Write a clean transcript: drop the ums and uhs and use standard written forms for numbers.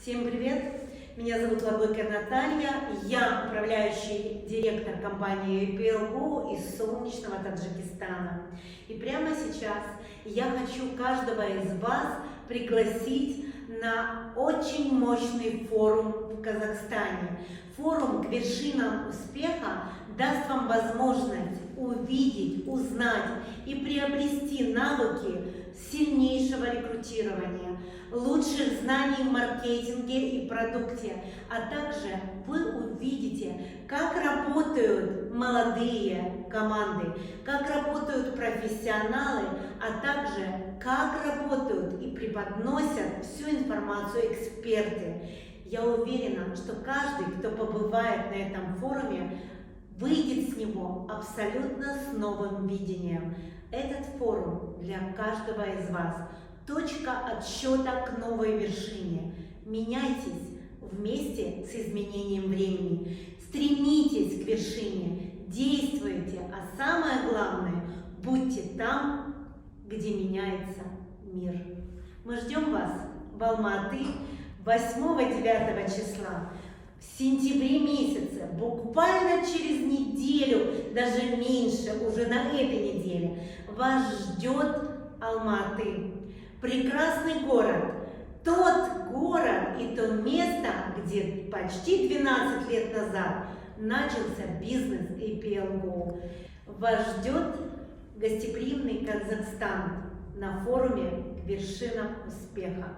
Всем привет! Меня зовут Лаблыка Наталья, я управляющий директор компании APL-GO из солнечного Таджикистана. И прямо сейчас я хочу каждого из вас пригласить на очень мощный форум в Казахстане. Форум к вершинам успеха даст вам возможность увидеть, узнать и приобрести навыки сильнейшего рекрутирования, лучших знаний в маркетинге и продукте, а также вы увидите, как работают молодые команды, как работают профессионалы, а также как работают и преподносят всю информацию эксперты. Я уверена, что каждый, кто побывает на этом форуме, выйдет с него абсолютно с новым видением. Этот форум для каждого из вас – точка отсчета к новой вершине. Меняйтесь вместе с изменением времени. Стремитесь к вершине, действуйте, а самое главное – будьте там, где меняется мир. Мы ждем вас в Алматы 8-9 числа. В сентябре месяце, буквально через неделю, даже меньше, уже на этой неделе, вас ждет Алматы. Прекрасный город, тот город и то место, где почти 12 лет назад начался бизнес APL-GO. Вас ждет гостеприимный Казахстан на форуме к вершинам успеха.